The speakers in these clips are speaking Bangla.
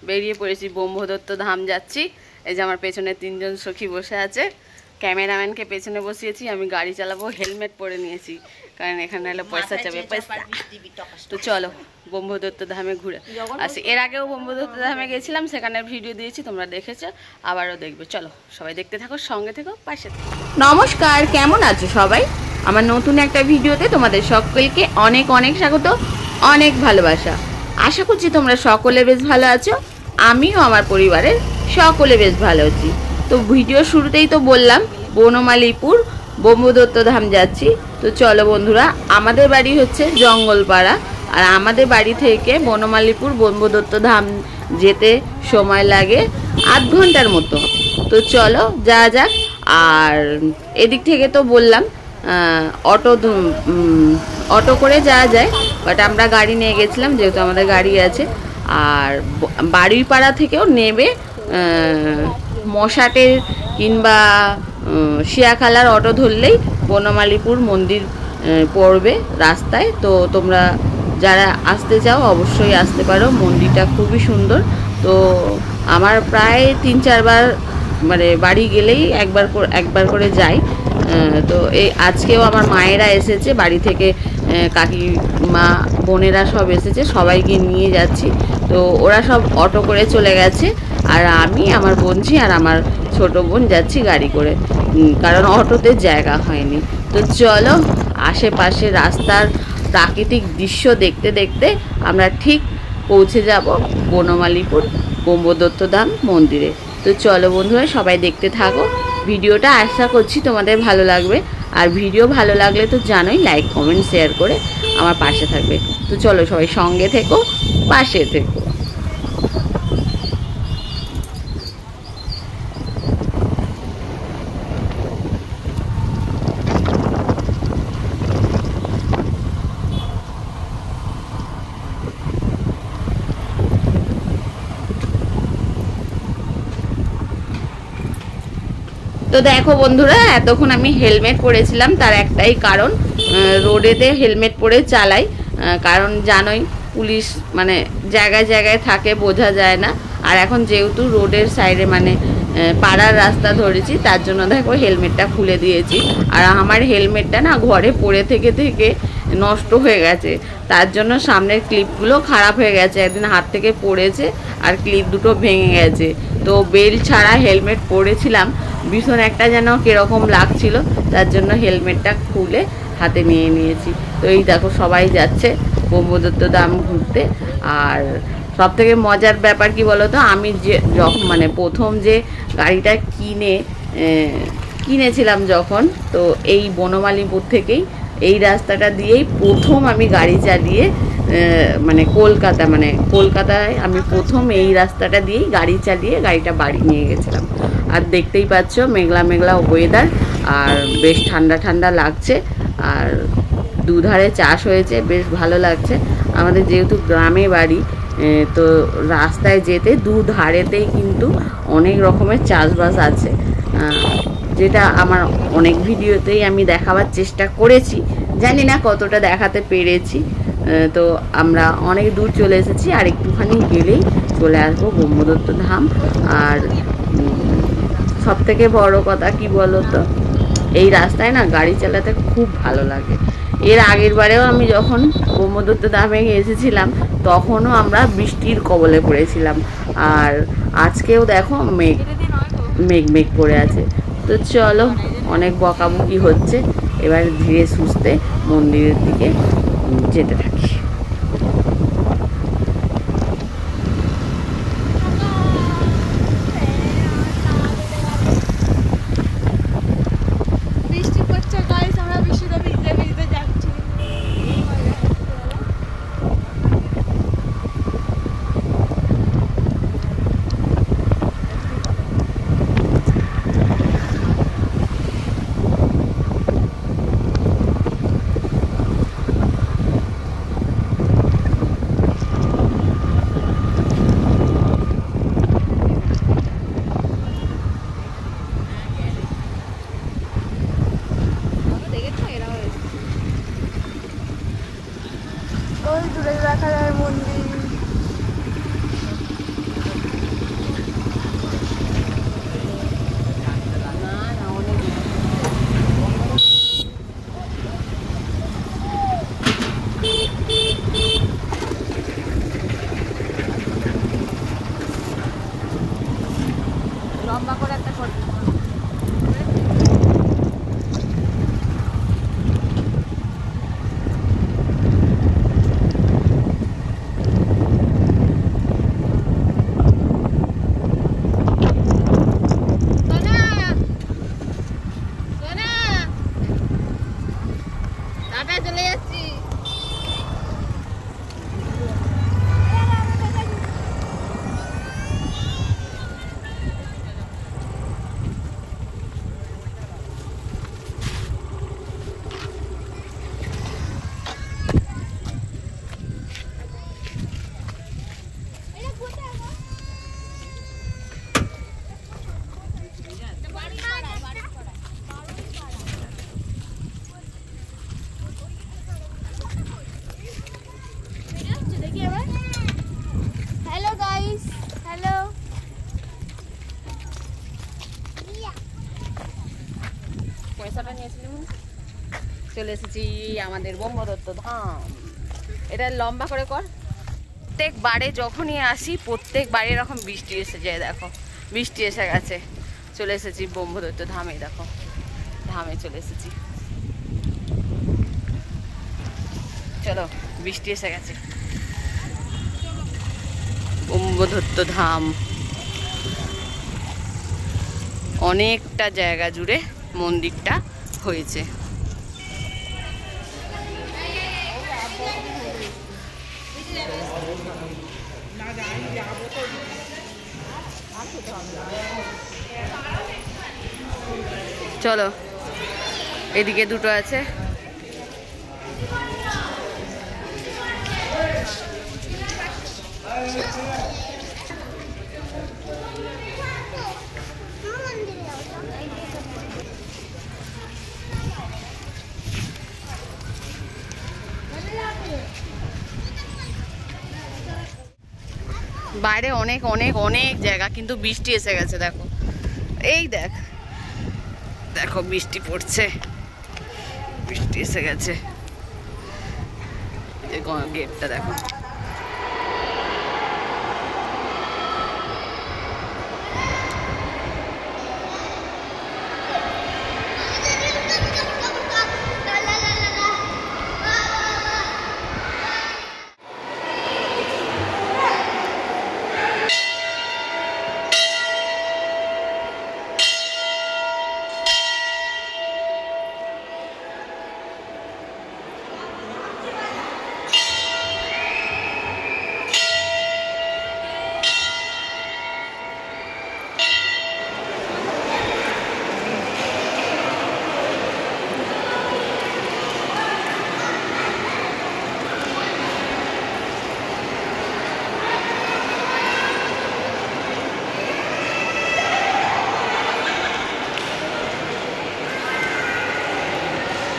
বেরিয়ে পড়েছি, ব্রহ্মদত্ত ধাম যাচ্ছি। এই যে আমার পেছনে 3 জন সখী বসে আছে, ক্যামেরাম্যানকে পেছনে বসিয়েছি, আমি গাড়ি চালাবো, হেলমেট পরে নিয়েছি কারণ এখানে এলে পয়সা চাবে পয়সা। তো চলো ব্রহ্মদত্ত ধামে ঘুরে আসি। এর আগেও ব্রহ্মদত্ত ধামে গেছিলাম, সেখানে ভিডিও দিয়েছি, তোমরা দেখেছো, আবারও দেখবে। চলো সবাই দেখতে থাকো, সঙ্গে থেকো, পাশে থেকো। নমস্কার, কেমন আছো সবাই? আমার নতুন একটা ভিডিওতে তোমাদের সকলকে অনেক অনেক স্বাগত, অনেক ভালোবাসা। আশা করছি তোমরা সকলে বেশ ভালো আছো, আমিও আমার পরিবারের সকলে বেশ ভালো আছি। তো ভিডিও শুরুতেই তো বললাম বনমালীপুর ব্রহ্মদত্ত ধাম যাচ্ছি। তো চলো বন্ধুরা, আমাদের বাড়ি হচ্ছে জঙ্গলপাড়া, আর আমাদের বাড়ি থেকে বনমালীপুর ব্রহ্মদত্ত ধাম যেতে সময় লাগে 8 ঘন্টার মতো। তো চলো যাওয়া যাক। আর এদিক থেকে তো বললাম অটো করে যাওয়া যায়, বাট আমরা গাড়ি নিয়ে গেছিলাম যেহেতু আমাদের গাড়ি আছে। আর বাড়িপাড়া থেকেও নেবে মশাটের কিংবা শিয়াখালার অটো ধরলেই বনমালীপুর মন্দির পড়বে রাস্তায়। তো তোমরা যারা আসতে চাও অবশ্যই আসতে পারো, মন্দিরটা খুবই সুন্দর। তো আমার প্রায় 3-4 বার মানে বাড়ি গেলেই একবার করে যাই। তো এই আজকেও আমার মায়েরা এসেছে বাড়ি থেকে, কাকিমা বোনেরা সব এসেছে, সবাইকে নিয়ে যাচ্ছি। তো ওরা সব অটো করে চলে গেছে, আর আমি, আমার বোনঝি আর আমার ছোট বোন যাচ্ছি গাড়ি করে, কারণ অটোতে জায়গা হয়নি। তো চলো আশেপাশে রাস্তার প্রাকৃতিক দৃশ্য দেখতে দেখতে আমরা ঠিক পৌঁছে যাব বনমালীপুর ব্রহ্মদত্ত ধাম মন্দিরে। তো চলো বন্ধুরা, সবাই দেখতে থাকো ভিডিওটা, আশা করছি তোমাদের ভালো লাগবে। আর ভিডিও ভালো লাগলে তো জানোই, লাইক কমেন্ট শেয়ার করে আমার পাশে থাকবে। তো চলো সবাই সঙ্গে থেকো, পাশে থেকো। তো দেখো বন্ধুরা, এতক্ষণ আমি হেলমেট পরেছিলাম, তার একটাই কারণ, রোডেতে হেলমেট পরে চালাই, কারণ জানোই পুলিশ মানে জায়গায় জায়গায় থাকে, বোঝা যায় না। আর এখন যেহেতু রোডের সাইডে মানে পাড়ার রাস্তা ধরেছি, তার জন্য দেখো হেলমেটটা খুলে দিয়েছি। আর আমার হেলমেটটা না ঘরে পরে থেকে থেকে নষ্ট হয়ে গেছে, তার জন্য সামনের ক্লিপগুলো খারাপ হয়ে গেছে, একদিন হাত থেকে পড়েছে আর ক্লিপ দুটো ভেঙে গেছে। তো বেল্ট ছাড়া হেলমেট পরেছিলাম, ভীষণ একটা যেন কীরকম লাগছিল, তার জন্য হেলমেটটা খুলে হাতে নিয়ে নিয়েছি। তো এই দেখো সবাই যাচ্ছে ব্রহ্মদত্ত ধাম ঘুরতে। আর সব থেকে মজার ব্যাপার কি বলো তো, আমি যে যখন মানে প্রথম যে গাড়িটা কিনেছিলাম যখন, তো এই বনমালীপুর থেকেই এই রাস্তাটা দিয়েই প্রথম আমি গাড়ি চালিয়ে মানে কলকাতায় আমি প্রথম এই রাস্তাটা দিয়েই গাড়ি চালিয়ে গাড়িটা বাড়ি নিয়ে গেছিলাম। আর দেখতেই পাচ্ছ মেঘলা মেঘলা ওয়েদার, আর বেশ ঠান্ডা ঠান্ডা লাগছে, আর দুধারে চাষ হয়েছে, বেশ ভালো লাগছে। আমাদের যেহেতু গ্রামে বাড়ি, তো রাস্তায় যেতে দুধারেতেই কিন্তু অনেক রকমের চাষবাস আছে, যেটা আমার অনেক ভিডিওতেই আমি দেখাবার চেষ্টা করেছি, জানি না কতটা দেখাতে পেরেছি। তো আমরা অনেক দূর চলে এসেছি, আর একটুখানি গেলেই চলে আসবো ব্রহ্মদত্ত ধাম। আর সব থেকে বড় কথা কি বলো তো, এই রাস্তায় না গাড়ি চালাতে খুব ভালো লাগে। এর আগের বারেও আমি যখন ব্রহ্মদত্ত ধামে এসেছিলাম, তখনও আমরা বৃষ্টির কবলে পড়েছিলাম, আর আজকেও দেখো মেঘ মেঘ করে আছে। তো চলো, অনেক বকাবকি হচ্ছে, এবার ধীরে সুস্থে মন্দিরের দিকে যেতে থাকি। ছাতাটা নিয়েছিলাম। চলে এসেছি আমাদের ব্রহ্মদত্ত ধাম। এটা লম্বা করে কর। প্রত্যেকবারে যখনই আসি প্রত্যেকবারে এরকম বৃষ্টি এসে যায়। দেখো বৃষ্টি এসে গেছে। চলে এসেছি ব্রহ্মদত্ত ধামে। দেখো ধামে চলে এসেছি। চলো বৃষ্টি এসে গেছে। ব্রহ্মদত্ত ধাম অনেকটা জায়গা জুড়ে মন্দিরটা হয়েছে। চলো এদিকে দুটো আছে। বাইরে অনেক অনেক অনেক জায়গা, কিন্তু বৃষ্টি এসে গেছে। দেখো এই দেখো বৃষ্টি পড়ছে, বৃষ্টি এসে গেছে। গেটটা দেখো।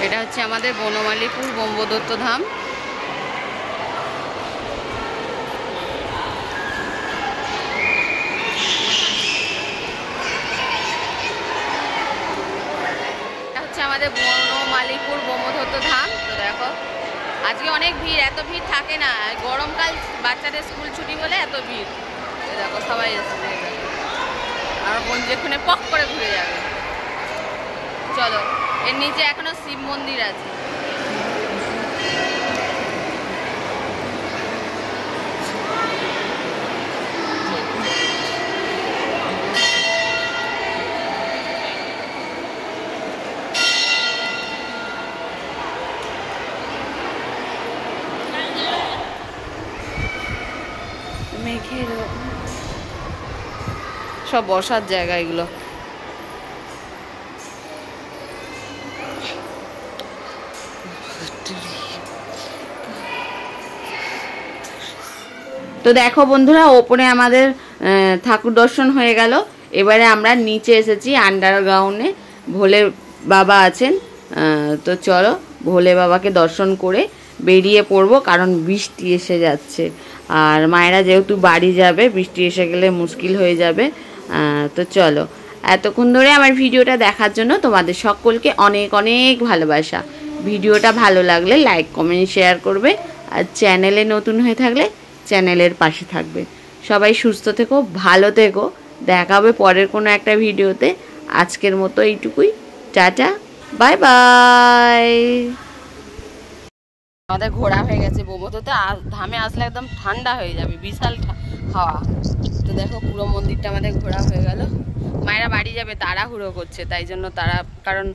এটা হচ্ছে আমাদের বনমালীপুর ব্রহ্মদত্ত ধাম। এটা হচ্ছে আমাদের বনমালীপুর ব্রহ্মদত্ত ধাম। তো দেখো আজকে অনেক ভিড়, এত ভিড় থাকে না, গরমকাল বাচ্চাদের স্কুল ছুটি বলে এত ভিড়। দেখো সবাই এসেছে, আর বোন যেখানে পক করে ঘুরে যাবে। চলো এর নিচে এখনো শিব মন্দির আছে। মেঘের সব বসার জায়গা এগুলো। তো দেখো বন্ধুরা, ওপরে আমাদের ঠাকুর দর্শন হয়ে গেল। এবারে আমরা নিচে এসেছি আন্ডারগ্রাউন্ডে। ভোলে বাবা আছেন। তো চলো ভোলে বাবাকে দর্শন করে বেরিয়ে পড়বো, কারণ বৃষ্টি এসে যাচ্ছে। আর মায়েরা যেহেতু বাড়ি যাবে, বৃষ্টি এসে গেলে মুশকিল হয়ে যাবে। তো চলো, এতক্ষণ ধরে আমার ভিডিওটা দেখার জন্য তোমাদের সকলকে অনেক অনেক ভালোবাসা। ভিডিওটা ভালো লাগলে লাইক কমেন্ট শেয়ার করবে, আর চ্যানেলে নতুন হয়ে থাকলে চ্যানেলের পাশে থাকবে। সবাই সুস্থ থেকো, ভালো থেকো। দেখা হবে পরের কোনো একটা ভিডিওতে। আজকের মতো এইটুকুই। Tata, bye bye. আমাদের ঘোরা হয়ে গেছে ব্রহ্মদত্তে। ধামে আসলে একদম ঠান্ডা হয়ে যাবে, বিশাল হাওয়া। তো দেখো পুরো মন্দিরটা আমাদের ঘোরা হয়ে গেল। মায়েরা বাড়ি যাবে, তাড়াহুড়ো করছে, তাই জন্য কারণ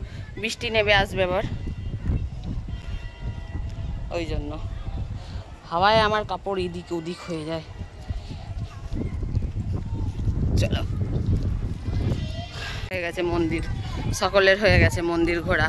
বৃষ্টি নেমে আসবে আবার, ওই জন্য হাওয়ায় আমার কাপড় এদিক ওদিক হয়ে যায়। চলো হয়ে গেছে মন্দির, সকলের হয়ে গেছে মন্দির ঘোরা।